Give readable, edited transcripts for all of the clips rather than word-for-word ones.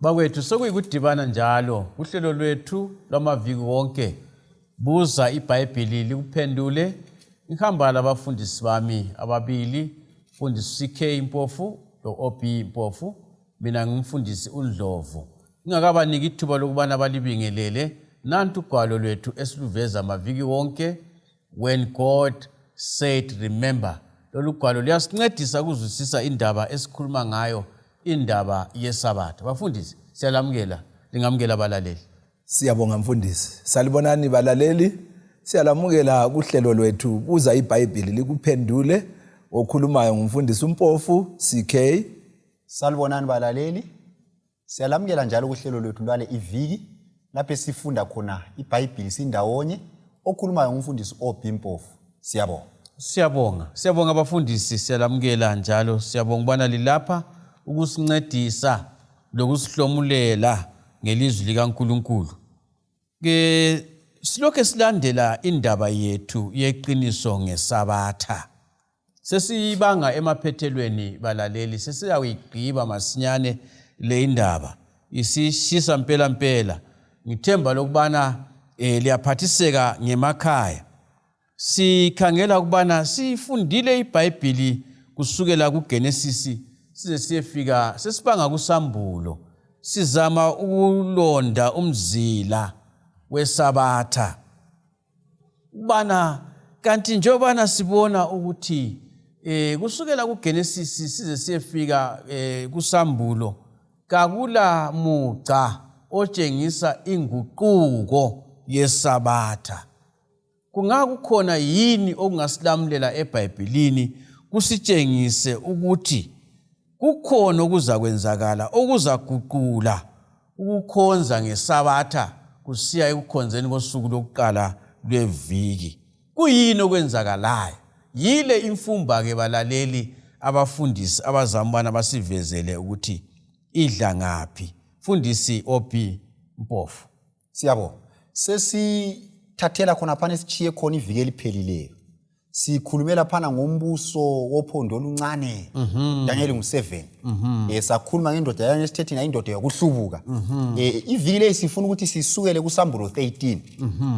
Bakwethu sokuyikudibana njalo uhlelo lwethu lwamaviki wonke buza iBhayibhili likuphendule. Ngihamba labafundisi bami ababili, mfundisi CK Mpofu lo OB Mpofu, mina ngimfundisi uNdlovu. Ngingakabaniki ithuba lokubana balibingelele nantu ugwalo lwethu esiluveza amaviki wonke, when God said remember. Lolu gwalo liyasincedisa ukuzwisisa indaba esikhuluma ngayo, indaba yeSabatha. Bafundisi, siyalamukela, lingamukela abalaleli. Siyabonga mfundisi. Salibonani balaleli. Siyalamukela kuhlelo lwethu buza iBhayibhili likuphendule. Okhulumayo ngumfundisi uMpofu CK. Salibonani balaleli. Siyalamukela njalo kuhlelo lwethu lwale iviki lapho sifunda khona iBhayibhili sindawonye. Okhulumayo ngumfundisi OB Mpofu. Siyabonga. Siyabonga abafundisi, siyalamukela njalo. Siyabonga ubana lilapha ukusincedisa lokusihlomulela ngelizwi likaNkulunkulu. Silokhe silandela indaba yethu yeqiniso ngeSabatha. Sesibanga emaphethelweni balaleli, sesiyawigqiba masinyane le indaba. Isishisa mpela. Ngithemba lokubana liyaphathiseka ngemakhaya. Sikhangela ukubana sifundile iBhayibhili kusukela kuGenesis size siyefika sesibanga kuSambulo. Sizama ukulonda umzila weSabatha. Ubana kanti njobana sibona ukuthi kusukela kuGenesis size siyefika kuSambulo kakula muca otshengisa inguquko yeSabatha. Kungakukhona yini okungasilamulela eBhayibhilini kusitshengise ukuthi kukhona okuzakwenzakala okuzaguqula ukukhonza ngeSabatha kusiya ekukhonzeni kosuku lokuqala lweviki? Kuyini okwenzakalayo? Yile imfumba ke balaleli abafundisi abazambana basivezele ukuthi idla ngaphi. Fundisi OB Mpofu. Siyabonga. Thathela khona phana sichiye khona iviki eliphelileyo. Sikhulumela phana ngombuso wophondo oluncane Daniel ngu7. Sakhuluma ngendoda yane esithethe indoda yokuhlubuka. Iviki le sifuna ukuthi sisukele kuSambulo 13.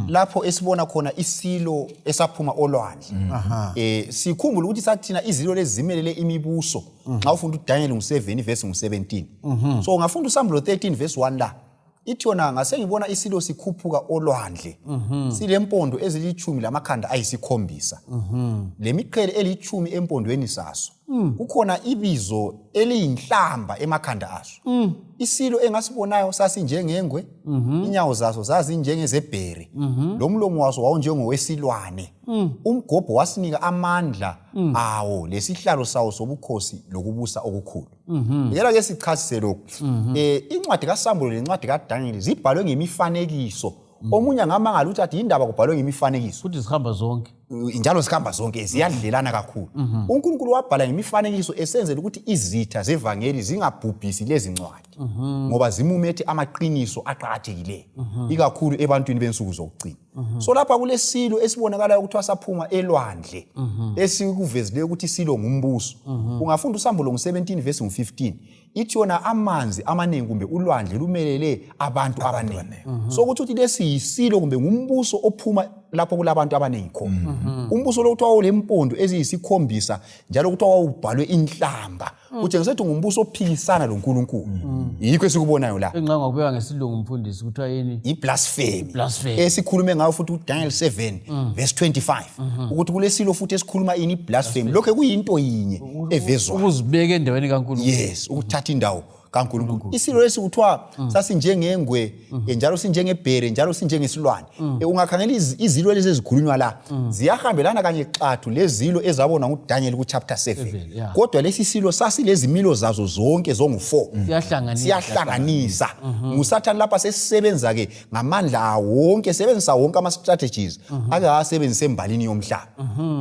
Lapho esibona khona isilo esaphuma olwandle. Sikhumbula ukuthi sathina izilo lezimelele imibuso. Nxa ufunda uDaniel ngu7 verse ngu17. So ungafunda uSambulo 13 verse 1 la. Ithi yona ngasengibona isilo sikhuphuka olwandle. Silempondo ezilithumi lamakhanda ayisikhombisa. Lemiqhele elithumi empondweni saso. Kukhona ibizo eliyinhlamba emakhanda aso. Isilo engasibonayo sasinjengengwe, inyawo zaso zazinjengezebhere, lomlomo waso wawunjengowesilwane. Umgobho wasinika amandla awo lesihlalo sawo sobukhosi lokubusa okukhulu. Ngeke ke sichasise lokho. Incwadi kaSambulo lencwadi kaDaniel zibhalwe ngemifanekiso. Omunye ngamangala ukuthi athi indaba kubhalwe ngemifanekiso. Futhi zihamba zonke. Njalo sikhamba zonke ziyadlelana kakhulu. uNkulunkulu wabhala ngemifanekiso esenzela ukuthi izitha zevangeli zingabhubhisi lezi ncwadi. Ngoba zimumethe amaqiniso aqhakathekileyo ikakhulu ebantwini bensuku zokugcina. So lapha kulesilo esibonakala ukuthi wasaphuma elwandle esikuvezile ukuthi isilo ngumbuso. Ungafunda uSambulo ngu17 verse ngu15. Ithi yona amanzi amaningi kumbe ulwandle lumelele abantu abaningi. So ukuthi lesi yisilo kumbe ngumbuso ophuma lapho kulabantu abaningi khona. Umbuso lo kuthiwa ulempondo eziyisikhombisa njalo kuthiwa wawubhalwe inhlamba. Utshengisa ukuthi ngumbuso ophikisana loNkulunkulu. Yikho esikubonayo la. Enxa ngakubeka ngesilungu mfundisi kuthiwa yini? Iblasphemy. Esikhulume ngayo futhi uDaniel 7 verse 25. Ukuthi kulesilo futhi esikhuluma ini blasphemy. Lokho kuyinto yinye evezwayo. Ukuzibeka endaweni kaNkulunkulu. Yes, ukuthatha indawo kaNkulunkulu. Isilo lesi kuthiwa sasinjengengwe, njalo sinjengebhere, njalo sinjengesilwane. Ungakhangela izilo lezi ezikhulunywa la ziyahambelana kanye xathu lezilo ezabona nguDaniel ku chapter 7. Kodwa lesi silo sasilezimilo zazo zonke zongu4. Siyahlanganisa. NguSathane lapha sesisebenza ke ngamandla wonke, sebenzisa wonke ama strategies ake asebenzise embalini yomhlaba.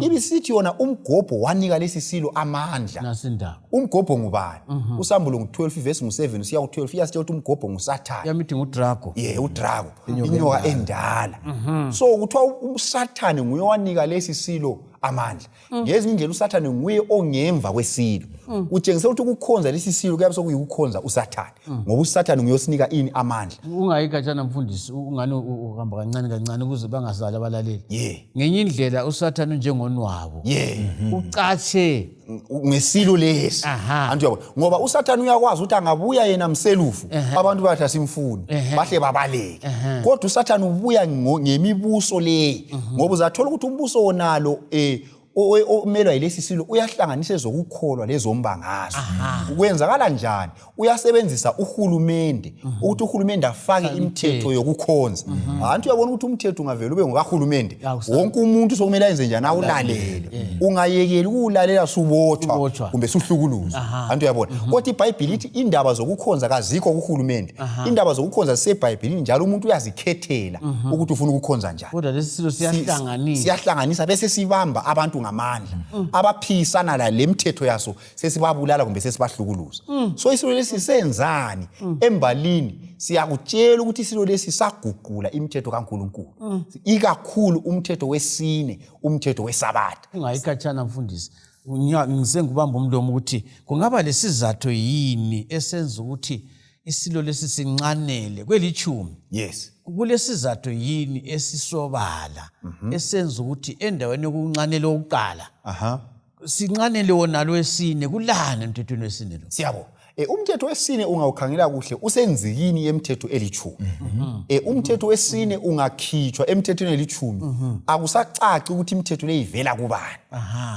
Ibisithi yona umgobho wanika lesi silo amandla. Nasindaba. Umgobho ngubani? uSambulo ngu12 verse ngu7 siya ku12 iyasitshela ukuthi umgobho nguSathane. Yamithi nguDrago. uDrago, inyoka endala. So kuthiwa uSathane nguye wanika lesi silo amandla. Ngezinye indlela uSathane nguye ongemva kwesilo. Utshengisa ukuthi ukukhonza lesi silo kuyabe sokuyikukhonza uSathane. Ngoba uSathane nguyosinika ini amandla. Ungayikatshana mfundisi ungani uhamba kancane ukuze bangazali abalaleli. Ngenye indlela uSathane njengonwabo. Ucatshe ngesilo lesi. Antu ngoba uSathane uyakwazi ukuthi angabuya yena mselufu abantu bathi asimfuni bahle babaleke. Kodwa uSathane ubuya ngemibuso le. Ngoba uzathola ukuthi umbuso wonalo omelwa yilesi silo uyahlanganisa ezokukholwa lezombangazo. Ukwenzakala njani? Uyasebenzisa uhulumende ukuthi uhulumende afake imithetho yokukhonza. Antu uyabona ukuthi umthetho ungavela ube ngokahulumende. Wonke umuntu sokumele enze njani awulalele. Ungayekeli ukulalela subotshwa kumbe suhlukuluzwa. Antu uyabona. Kodwa iBhayibheli lithi indaba zokukhonza kazikho kuhulumende. Indaba zokukhonza seBhayibhelini njalo umuntu uyazikhethela ukuthi ufuna ukukhonza njani. Kodwa lesi silo siyahlanganisa bese sibamba abantu ngamandla abaphisana la lemithetho yaso sesibabulala kumbe sesibahlukuluza. So isilo lesi senzani embalini siyakutshela ukuthi isilo lesi saguqula imithetho kaNkulunkulu ikakhulu umthetho wesine umthetho weSabatha. Ungayikatshana mfundisi ngisengubamba umlomo ukuthi kungaba lesizathu yini esenza ukuthi isilo lesi sinqanele kweli-10. Yes. Kulesizathu yini esisobala esenza ukuthi endaweni yokunqanela oqala sinqanele wona lo wesine kulana emthethweni wesine lo. Siyabo. Umthetho wesine ungawukhangela kuhle usenzikini yemithetho eli-10. Umthetho wesine ungakhitshwa emthethweni eli-10 akusacaci ukuthi imithetho le ivela kubani.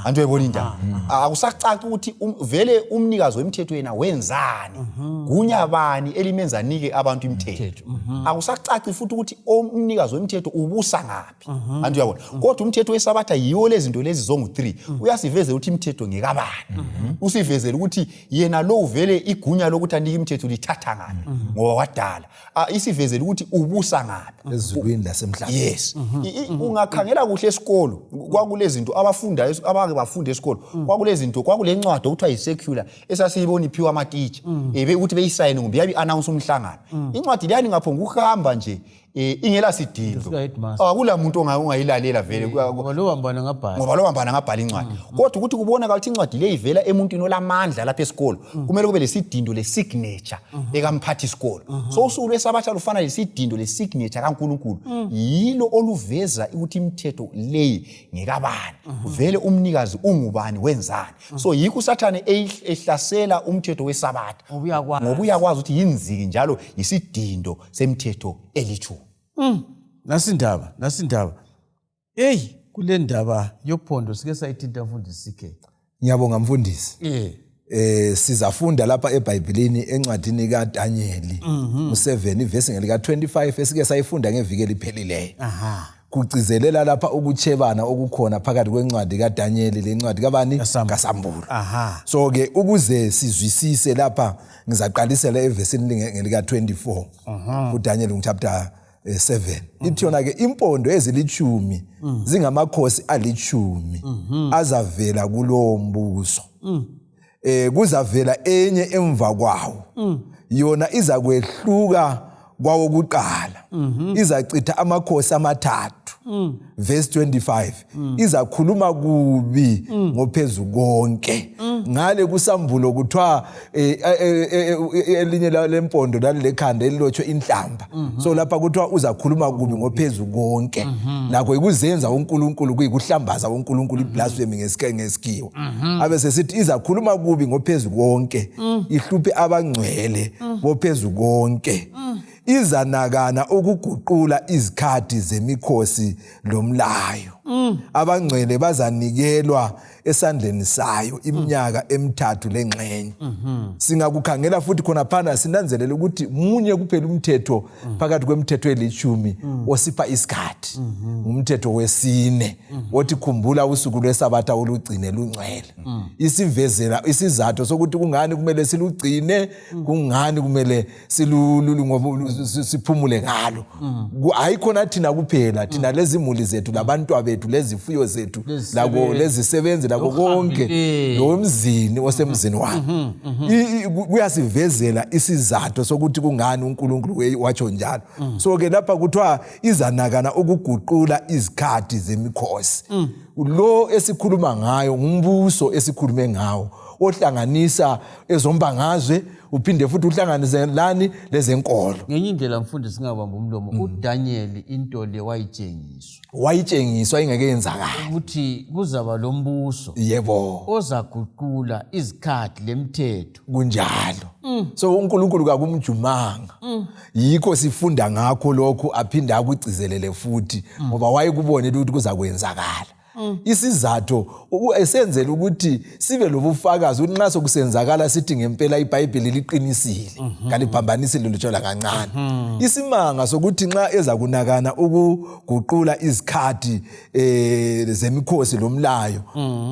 Antu uyayibona indaba. Akusacaci ukuthi vele umnikazi wemithetho yena wenzani. Gunya bani elimenza nike abantu imithetho. Akusacaci futhi ukuthi umnikazi wemithetho ubusa ngapi. Antu uyabona. Kodwa umthetho weSabatha yiwo lezinto lezi zongu-3 uyasivezela ukuthi imithetho ngekabani. Usivezela ukuthi yena lo uvele igunya lokuthi anike imithetho lithatha ngaphi ngoba wadala. Isivezela ukuthi ubusa ngaphi ezulwini lasemhlabeni. Yes. Ungakhangela kuhle esikolo kwakulezinto abafunda abake bafunda esikolo kwakulezinto kwakulencwadi okuthiwa yisecular esasiyibona iphiwa amateacher ukuthi beyisayine ngumbe yabi announce umhlangano. Incwadi leyani ngaphonga ukuhamba nje ingela sidindo. Akula muntu ongayilalela vele ngoba lo bambana ngabhala incwadi. Kodwa ukuthi kubonakala ukuthi incwadi le ivela emuntwini olamandla lapha esikolo kumele kube lesidindo lesignature ekamphathi isikolo. So usuku lweSabatha lufana lesidindo lesignature kaNkulunkulu yilo oluveza ukuthi imithetho le ngekabani vele umnikazi ungubani wenzani. So yikho uSathane ehlasela umthetho weSabatha ngoba uyakwazi ukuthi yinziki njalo yisidindo semithetho eli-10. Nasindaba. Kule ndaba yophondo sike sayithinta mfundisi sikhe. Ngiyabonga mfundisi. Sizafunda lapha eBhayibhelini encwadini kaDanyeli u7 ivesi ngelika 25 esike sayifunda ngeviki eliphelileyo. Kugcizelela lapha ukutshebana okukhona phakathi kwencwadi kaDanyeli lencwadi kabani kaSambulo. So ke ukuze sizwisise lapha ngizaqalisela evesini ngelika 24 kuDanyeli chapter 7. Ithi yona ke impondo ezili-10 zingamakhosi ali-10 azavela kulowo mbuso. Kuzavela enye emva kwawo. Yona izakwehluka kwawo kuqala. Izacitha amakhosi amathathu. Verse 25. Izakhuluma kubi ngophezulu konke. Ngale kuSambulo kuthiwa elinye lempondo lalekhanda elilotshwe inhlamba. So lapha kuthiwa uzakhuluma kubi ngophezulu konke. Lakho ikuzenza uNkulunkulu kuyikuhlambaza uNkulunkulu iblasphemy ngesikhiwo. Abe sesithi izakhuluma kubi ngophezulu konke. Ihluphe abangcwele bophezulu konke. Izanakana ukuguqula izikhathi zemikhosi lomlayo. Abangcwele bazanikelwa esandleni sayo iminyaka emithathu lengxenye. Singakukhangela futhi khona phana sinanzelela ukuthi munye kuphela umthetho phakathi kwemithetho eli-10 osipha isikhathi. Umthetho wesine othi khumbula usuku lweSabatha olugcine lungcwele. Isivezela isizathu sokuthi kungani kumele silugcine, kungani kumele siphumule ngalo. Ayikhona thina kuphela, thina lezimuli zethu labantwa bethu lezifuyo zethu labo lezisebenzi nako konke nomzini osemzini wakhe. Kuyasivezela isizathu sokuthi kungani uNkulunkulu watsho njalo. So ke lapha kuthiwa izanakana ukuguqula izikhathi zemikhosi. Lo esikhuluma ngayo ngumbuso esikhulume ngawo ohlanganisa ezombangazwe uphinde futhi uhlanganise lani lezenkolo. Ngenye indlela mfundisi singabamba umlomo uDaniel into le wayitshengiswa ingeke yenzakala ukuthi kuzaba lombuso yebo ozaguqula izikhathi lemithetho kunjalo. So uNkulunkulu kakumjumanga yikho sifunda ngakho lokho aphinda akugcizelele futhi ngoba wayekubonela ukuthi kuzakwenzakala. Isizathu esenzela ukuthi sibe lobufakazi ukuthi nxa sokusenzakala sithi ngempela iBhayibheli liqinisile kaliphambanisile lutshola kancane. Isimanga sokuthi nxa eza kunakana ukuguqula izikhathi zemikhosi lomlayo.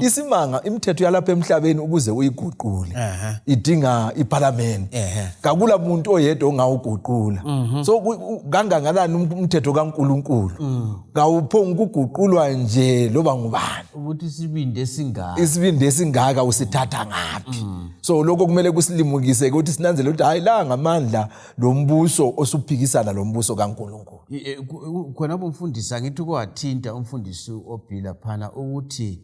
Isimanga imithetho yalapha emhlabeni ukuze uyiguqule idinga iParliament. Kakula muntu oyedwa ongawuguqula. So kangangalani umthetho kaNkulunkulu kawuphonga ukuguqulwa nje loba ngubani ukuthi isibindi esingaka usithatha ngaphi. So lokho kumele kusilimukise ukuthi sinanzele ukuthi hayi la ngamandla lombuso osuphikisana lombuso kaNkulunkulu. Khona umfundisi angithi kwathinta umfundisi oBhila phana ukuthi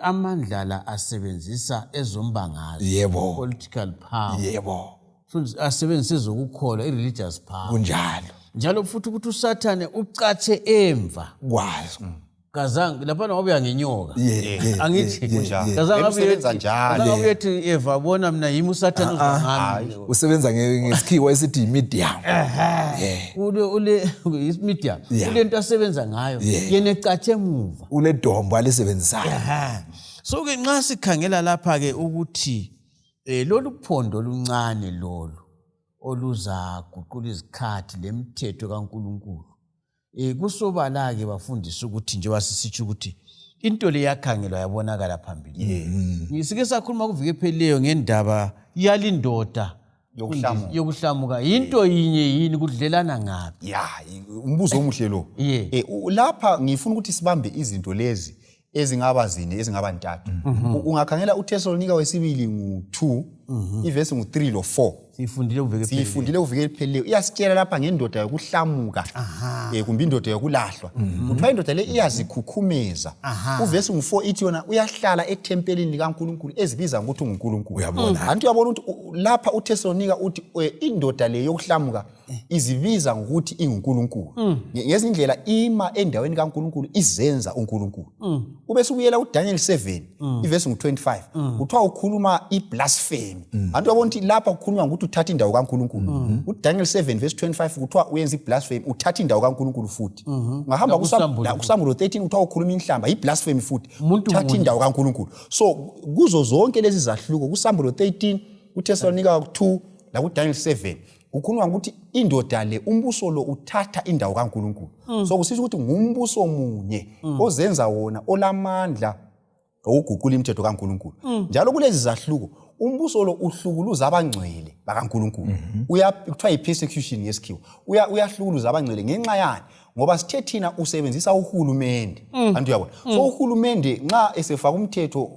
amandla la asebenzisa ezombangazwe yebo political power yebo futhi asebenzisa ezokukholwa ireligious power kunjalo njalo futhi ukuthi uSathane ucatshe emva kwazo kazange lapha ngoba uyangenyoka angithi kazange usebenza njalo kazange uyethi Eva bona mina yimi uSathane uzangami usebenza ngesikhiwa esithi medium ule medium lento asebenza ngayo yena ecatshe emuva ule dombo alisebenzisayo. So ke nxa sikhangela lapha ke ukuthi lolu phondo oluncane lolu oluzaguqula izikhathi lemithetho kaNkulunkulu kusobala ke bafundisa ukuthi nje wasisithi ukuthi into le yakhangelwa yabonakala phambili. Ngisike sakhuluma kuvike epheleyo ngendaba yalindoda yokuhlamuka into yinye yini kudlelana ngapi umbuzo omuhle lo. Lapha ngifuna ukuthi sibambe izinto lezi ezingaba zine ezingaba ntathu. Ungakhangela uThesalonika wesibili ngo2 ivesi ngo3 lo4 sifundile uvike lipheleyo iyasitshela lapha ngendoda yokuhlamuka kumbe indoda yokulahlwa kuthiwa indoda le iyazikhukhumeza. Uvesi ngo4 ithi yona uyahlala ethempelini likaNkulunkulu ezibiza ngokuthi uNkulunkulu. Uyabona anti uyabona ukuthi lapha uThesalonika uthi indoda le yokuhlamuka izibiza ngokuthi inguNkulunkulu ngezindlela ima endaweni kaNkulunkulu izenza uNkulunkulu. Ube subuyela uDaniel 7 ivesi ngo25 kuthiwa ukhuluma iblasphemy. Anti uyabona ukuthi lapha kukhuluma ukuthi uthatha indawo kaNkulunkulu. uDaniel 7 verse 25 kuthiwa uyenza iblasphemy uthatha indawo kaNkulunkulu futhi. Ngahamba kuSamulo 13 kuthiwa ukhuluma inhlamba iblasphemy futhi uthatha indawo kaNkulunkulu. So kuzo zonke lezi zahluko kuSamulo 13 uThesalonika 2 la kuDaniel 7 ukhuluma ukuthi indoda le umbuso lo uthatha indawo kaNkulunkulu. So kusisho ukuthi ngumbuso munye ozenza wona olamandla ukuguqula imithetho kaNkulunkulu. Njalo kulezi zahluko umbuso lo uhlukuluza abangcwele bakaNkulunkulu. Kuthiwa ipersecution yesikhiwa. Uyahlukuluza abangcwele ngenxa yani ngoba sithe thina usebenzisa uhulumende. Anti uyabona. So uhulumende nxa esefaka umthetho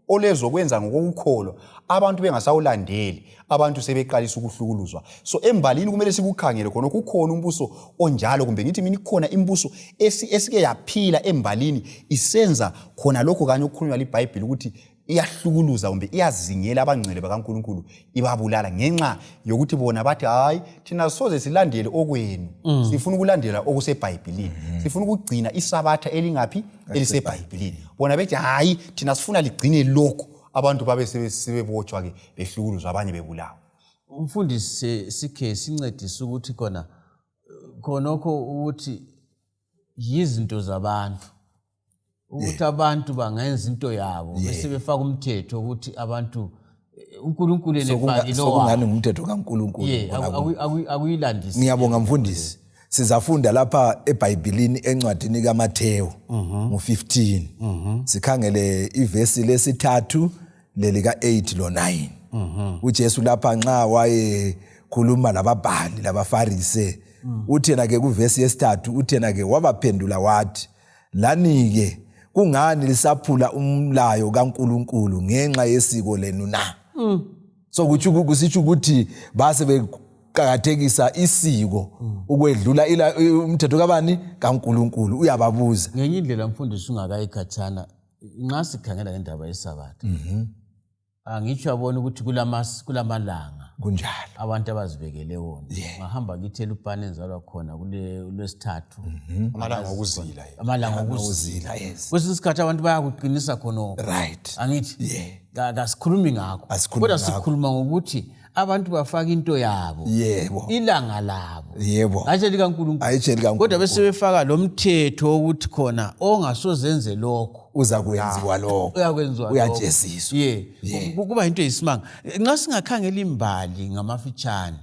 olezokwenza ngokukholwa abantu bengasawulandeli abantu sebeqalisa ukuhlukuluzwa. So embalini kumele sikukhangele khona kukhona umbuso onjalo kumbe ngithi mina ikhona imbuso esike yaphila embalini isenza khona lokho kanye okukhulunywa liBhayibheli ukuthi iyahlukuluza kumbe iyazingela abangcwele bakaNkulunkulu ibabulala ngenxa yokuthi bona bathi hayi thina soze silandele okwenu sifuna ukulandela okuseBhayibhelini sifuna ukugcina isabatha elingaphi eliseBhayibhelini. Bona bethi hayi thina sifuna ligcine lokho abantu babe sebebotshwa ke behlukuluzwa abanye bebulawa. Umfundisi sikhe sincedise ukuthi khonokho ukuthi yizinto zabantu ukuthi abantu bangenza into yabo bese befaka umthetho ukuthi abantu uNkulunkulu enefaki lo sokungani ngumthetho kaNkulunkulu. Akuyilandisi. Ngiyabonga mfundisi. Sizafunda lapha eBhayibhelini encwadini kaMathewu ngo15 sikhangele ivesi lesithathu lelika 8 lo 9 uJesu lapha nxa wayekhuluma lababhali labaFarise uthena ke kuvesi yesithathu uthena ke wabaphendula wathi lani ke kungani lisaphula umlayo kaNkuluNkulu ngenxa yesiko lenu na? So kusitsho ukuthi base beqhakathekisa isiko ukwedlula umthetho kabani kaNkuluNkulu. Uyababuza ngenye indlela mfundisi ungakayikhathana nxa sikhangela ngendaba yesabatha. Angitsho abona ukuthi kulamalanga kunjalo abantu abazibekele wona. Ngahamba kithi eLupane enzalwa khona kulesithathu. Amalanga okuzila. Amalanga okuzila. Yes. Kwesinye isikhathi abantu bayakuqinisa khona. Right. Angithi kasikhulumi ngakho. Kodwa sikhuluma ngokuthi abantu bafaka into yabo. Yebo. Ilanga labo. Yebo. Ayitsheli kaNkulunkulu. Ayitsheli kaNkulunkulu. Kodwa bese befaka lo mthetho ukuthi khona ongasozenze lokho uza kwenziwa lokho. Uyakwenziwa lokho. Uyajesiswa. Kuba into eyisimanga. Nxa singakhangela imbali ngamafitshane.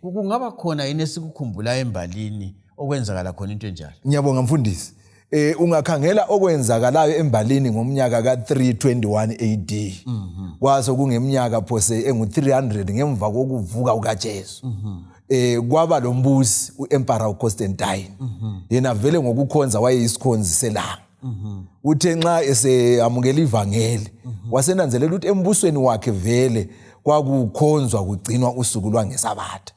Kungaba khona yini esikukhumbula embalini okwenzakala khona into enjalo. Ngiyabonga mfundisi. Ungakhangela okwenzakalayo embalini ngomnyaka ka321 AD. Kwaso kungeminyaka phose engu300 ngemva kokuvuka kukaJesu. Kwaba lo mbusi uEmperor Constantine. Yena vele ngokukhonza wayeyisikhonzi selanga. Uthe nxa eseyamukela ivangeli wasenanzelela ukuthi embusweni wakhe vele kwakukhonzwa kugcinwa usuku lwangesabatha.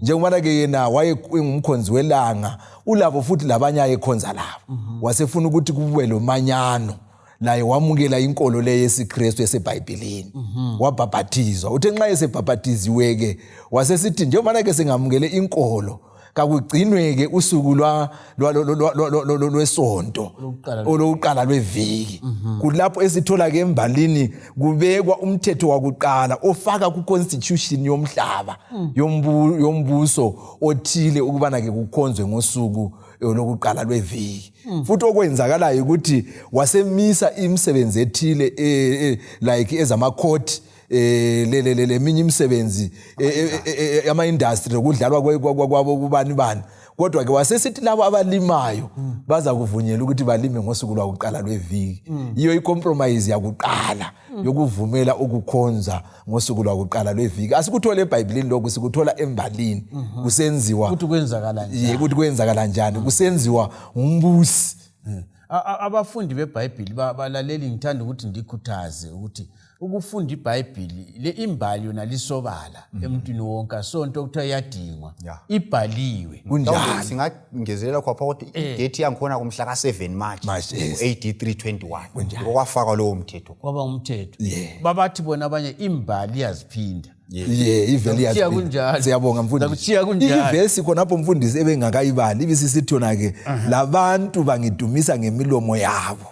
Njengoba ke yena wayengumkhonzi welanga ulabo futhi labanye ayekhonza labo. Wasefuna ukuthi kube lo manyano naye wamukela inkolo le yesiKristu eseBhayibhelini. Wabhabhathizwa. Uthe nxa esebhabhathiziwe ke wasesithi njengoba ke sengamukele inkolo kakugcinwe ke usuku lwesonto olokuqala lweviki. Kulapho esithola ke embalini kubekwa umthetho wakuqala ofaka ku-constitution yomhlaba yombuso othile ukubana ke kukhonzwe ngosuku lokuqala lweviki. Futhi okwenzakalayo ukuthi wasemisa imisebenzi ethile like ezamacourt le minye imisebenzi ama industry okudlalwa kwabo kubani bani. Kodwa ke wasesithi labo abalimayo baza kuvunyelwa ukuthi balime ngosuku lwakuqala lweviki. Iyo icompromise yakuqala yokuvumela ukukhonza ngosuku lwakuqala lweviki. Asikuthole eBhayibhelini lokho, sikuthola embalini kusenziwa ukuthi kwenzakala njani. Ukuthi kwenzakala njani kusenziwa umbusi. Abafundi beBhayibheli balaleli ngithanda ukuthi ndikhuthaze ukuthi ukufunda iBhayibheli le imbali yona lisobala emntwini wonke sonto okuthiwa iyadingwa ibhaliwe. Kunjalo singangezelela khona ukuthi idate yangikhona kumhla ka7 March 8321 okwafaka lowo mthetho. Kwaba umthetho. Babathi bona abanye imbali yaziphinda. Iveli yaziphinda. Siyabonga mfundisi. Ivesi khonapho mfundisi ebengakayibali ibisisithona ke labantu bangidumisa ngemilomo yabo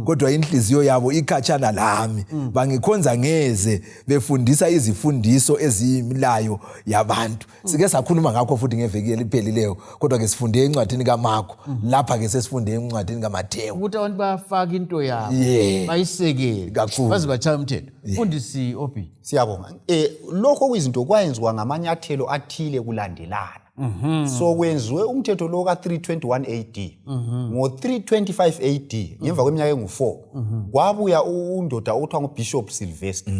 kodwa inhliziyo yabo ikhatshana lami. Bangikhonza ngeze befundisa izifundiso eziyimilayo yabantu. Sike sakhuluma ngakho futhi ngeveki eliphelileyo kodwa ke sifunde encwadini kaMarko lapha ke sesifunde encwadini kaMathewu ukuthi abantu bayafaka into yabo bayisekele baze bachaya umthetho. Mfundisi Opi, siyabonga. Lokho kuyizinto kwayenziwa ngamanyathelo athile kulandelana. So kwenziwe umthetho lo ka321 AD. Ngo325 AD ngemva kweminyaka engu4 kwabuya undoda othiwa nguBishop Sylvester.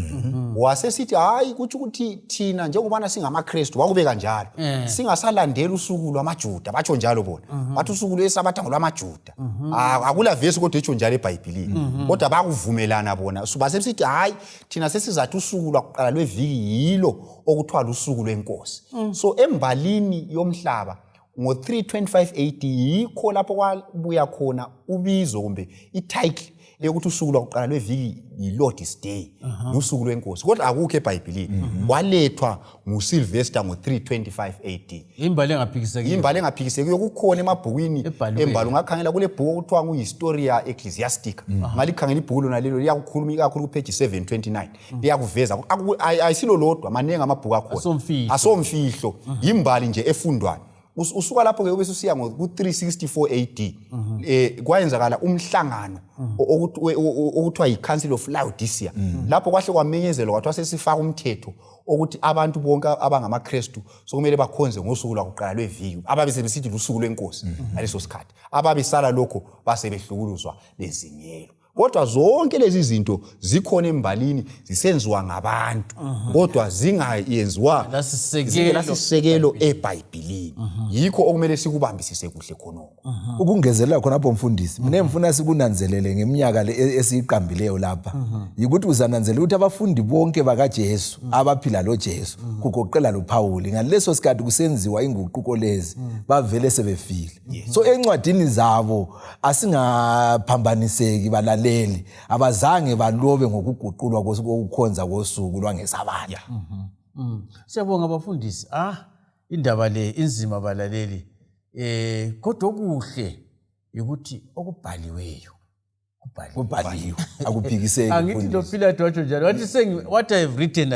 Wasesithi hayi kuthi ukuthi thina njengobana singamaKristu wakubeka njalo singasalandela usuku lwamaJuda. Batsho njalo bona bathi usuku lwesabatha ngolwamaJuda. Akula verse kodwa etsho njalo eBhayibhelini kodwa bakuvumelana bona. So basesithi hayi thina sesizathi usuku lwakuqala lweviki yilo okuthiwa usuku lwenkosi. So embalini yomhlaba ngo325 AD yikho lapho kwabuya khona ubizo kumbe ititle yokuthi usuku lwakuqala lweviki yiLord's Day usuku lwenkosi. Kodwa akukho eBhayibhelini. Walethwa nguSylvester ngo325 AD. imbali engaphikiseki. Imbali engaphikiseki yokukhona emabhukwini embali. Ungakhangela kule bhuku okuthiwa nguHistoria Ecclesiastica. Ngalikhangela ibhuku lona lelo liyakukhuluma ikakhulu kupage 729. Liyakuveza ayisilo lodwa manengi amabhuku akhona. Asomfihlo. Imbali nje efundwayo. Usuka lapho ke ubese usiya ngo364 AD kwayenzakala umhlangano okuthiwa yiCouncil of Laodicea. Lapho kwahle kwamenyezelwa kwathiwa sesifaka umthetho ukuthi abantu bonke abangamaKristu sokumele bakhonze ngosuku lwakuqala lweviki ababe sebesithi lusuku lwenkosi ngaleso sikhathi. Ababesala lokho base behlukuluzwa lezinyelo. Kodwa zonke lezi zinto zikhona embalini zisenziwa ngabantu kodwa zingayenziwa lasisekelo eBhayibhelini. yikho okumele sikubambisise kuhle khonoko. Ukungezelela khonapho mfundisi, mina ngifuna sikunanzelele ngeminyaka le esiyiqambileyo lapha. Yikuthi uzananzelela ukuthi abafundi bonke bakaJesu abaphila loJesu kugoqela loPaul ngaleso sikhathi kusenziwa inguquko lezi bavele sebefile. So encwadini zabo asingaphambaniseki balaleli abazange balobe ngokuguqulwa kokukhonza kosuku lwangeSabatha. Siyabonga abafundisi. Indaba le inzima balaleli. Kodwa okuhle ukuthi okubhaliweyo kubhaliwe akuphikiseki. Angithi lo Pilato wathi njalo wathi what I have written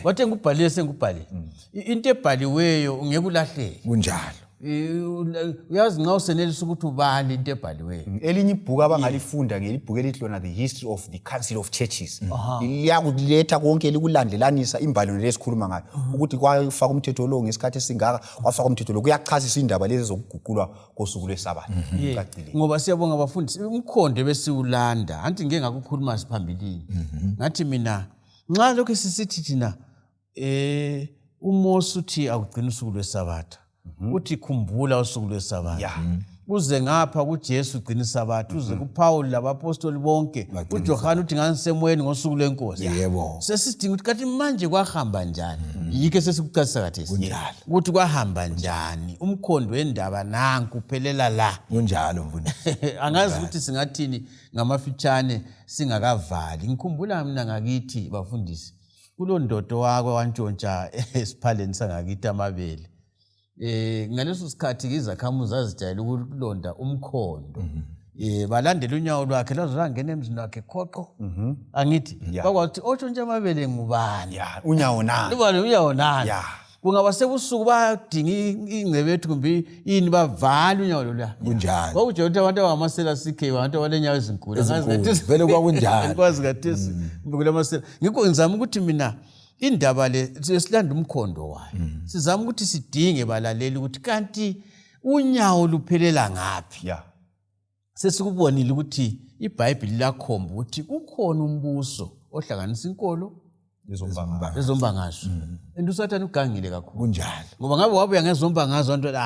wathi ngubhalile sengubhalile. Into ebhaliweyo ungeke ulahleke. Kunjalo. Uyazi nxa usenelisa ukuthi ubale into ebhaliweyo. Elinye ibhuku abangalifunda ngelibhuku elihlona the history of the Council of Churches. Liyakuletha konke likulandelanisa imbali lesikhuluma ngayo ukuthi kwafaka umthetho lo ngesikhathi esingaka wafaka umthetho lo kuyachasisa indaba lezi zokuguqulwa kosuku lweSabatha. Ngoba siyabonga abafundisi umkhondo besiwulanda anti ngeke ngakukhuluma siphambilini. Ngathi mina nxa lokho sisithi thina uMose uthi akugcina usuku lweSabatha. Uthi khumbula usuku lweSabatha. Uze ngapha kuJesu ugcina iSabatha, uze kuPaul labapostoli bonke. uJohane uthi nganisemoyeni ngosuku lwenkosi. Yebo. Sesidinga ukuthi kanti manje kwahamba njani? Yike sesikuchasisa kathesi. Ukuthi kwahamba njani? Umkhondo wendaba nanku uphelela la. Kunjalo mfundisi. Angazi ukuthi singathini ngamafitshane singakavali. Ngikhumbula mina ngakithi bafundisi. Kulondodo wakwe wantshontsha esiphaleni sangakithi amabele. Ngaleso sikhathi izakhamuzi zazijayele ukulonda umkhondo. Balandela unyawo lwakhe lazongena emzini wakhe khoqo. Angithi bakwathi otshontsha amabele ngubani? Unyawo nani? Ubani unyawo nani? Kungaba sebusuku bayadinga ingcebe ethu kumbe ini bavala unyawo lolwa. Kunjalo. Kwakujela ukuthi abantu abamasela CK abantu abanenyawo ezinkulu. Vele kwakunjalo. Kwazi kathesi kule masela. Ngikho ngizama ukuthi mina indaba le silanda umkhondo wayo. Sizama ukuthi sidinge balaleli ukuthi kanti unyawo luphelela ngaphi. Sesikubonile ukuthi iBhayibheli lakhomba ukuthi kukhona umbuso ohlanganisa inkolo lezombangazwe. Endusathana ugangile kakhulu. Kunjalo. Ngoba ngabe wabuya ngezombangazwe abantu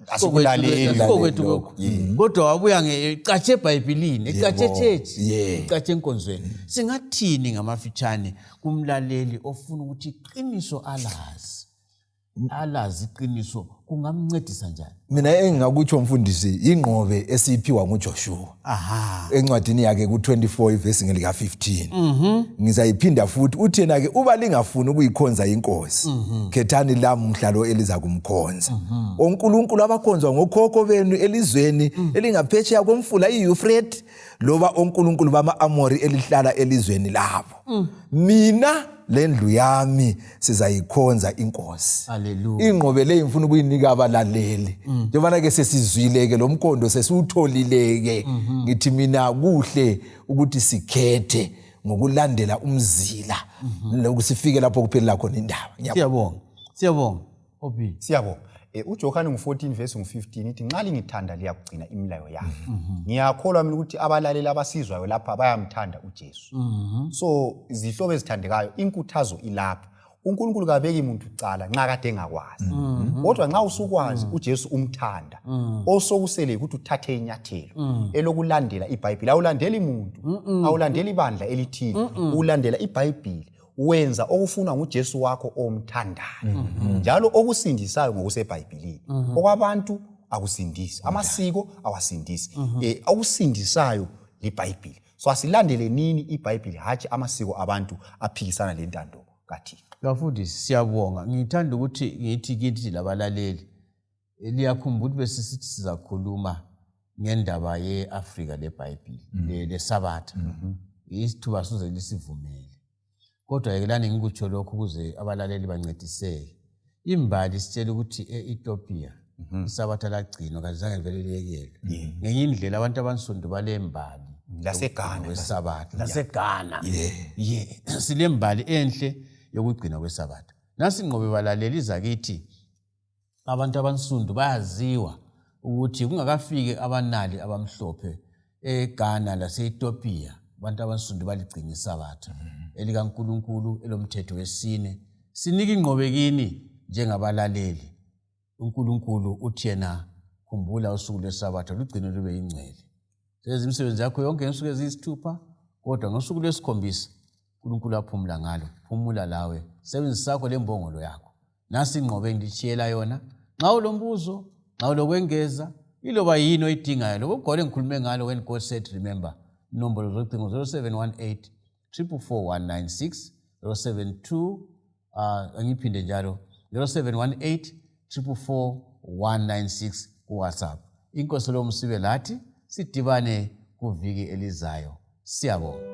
asikulaleli kwethu lokho. Kodwa wabuya ngecatshe eBhayibhelini, ecatshe church, ecatshe enkonzweni. Singathini ngamafitshane kumlaleli ofuna ukuthi iqiniso alazi iqiniso kungamncedisa njani? Mina engingakutsho mfundisi ingqobe esiphiwa nguJoshua. Encwadini yakhe ku24 ivesi ngelika 15. Ngizayiphinda futhi uthi yena ke uba lingafuni ukuyikhonza inkosi. Khethani lami umhlalo eliza kumkhonza. ONkulunkulu abakhonzwa ngokhokho benu elizweni elingaphetsheya komfula iEufrate loba onkulunkulu bama-Amori elihlala elizweni labo. Mina lendlu yami sizayikhonza inkosi. Haleluya. Ingqobe le ngifuna ukuyinika abalaleli. Njengoba ke sesizwileke lo mkhondo sesiwutholileke. Ngithi mina kuhle ukuthi sikhethe ngokulandela umzila lokusifike lapho kuphelela khona indaba. Siyabonga. Obi. Siyabonga. uJohane ngu14 verse ngu15 ithi nxa lingithanda liyakugcina imilayo yami. Ngiyakholwa mina ukuthi abalaleli abasizwayo lapha bayamthanda uJesu. So izihlobo ezithandekayo inkuthazo ilapha. uNkulunkulu kabeki umuntu ucala nxa kade engakwazi. Kodwa nxa usukwazi uJesu umthanda, osokusele ukuthi uthathe inyathelo elokulandela iBhayibheli. Awulandeli umuntu, awulandeli ibandla elithile, ulandela iBhayibheli. Wenza okufunwa nguJesu wakho omthandayo. Njalo okusindisayo ngokuseBhayibhelini. Okwabantu akusindisi, amasiko awasindisi. Okusindisayo liBhayibheli. So asilandele nini iBhayibheli hathi amasiko abantu aphikisana lentando kaThixo. Bafundisi siyabonga. Ngithanda ukuthi ngithi kithi labalaleli liyakhumbula ukuthi besisithi sizakhuluma ngendaba yeAfrika leBhayibheli leSabatha. Isithuba soze lisivumele. Kodwa yekelani ngikutsho lokho ukuze abalaleli bancediseke. Imbali sitshela ukuthi eEthiopia iSabatha lagcinwa kazange vele liyekele. Ngenye indlela abantu abansundu balembali laseGhana kweSabatha. LaseGhana. Silembali enhle yokugcina kweSabatha. Nasi ngqobe balaleli zakithi abantu abansundu bayaziwa ukuthi kungakafike abanali abamhlophe eGhana laseEthiopia abantu abansundu baligcina iSabatha elikaNkulunkulu elomthetho wesine. Sinika ingqobe kini njengabalaleli uNkulunkulu uthi yena khumbula usuku lweSabatha lugcine lube yingcwele. Senza imisebenzi yakho yonke ngesuku eziyisithupha, kodwa ngosuku lwesikhombisa uNkulunkulu aphumula ngalo. Phumula lawe, sebenzisa sakho lembongolo yakho. Nasi ingqobe ngidishiyela yona. Nxa ulombuzo, nxa ulokwengeza, iloba yini oyidingayo, lokho ugole ngikhulume ngalo when God said remember. Inombolo zocingo 0718 44196 072 angiphinde njalo 0718 44196 kuWhatsApp. Inkosi lo msibe lathi sidibane kuviki elizayo. Siyabonga.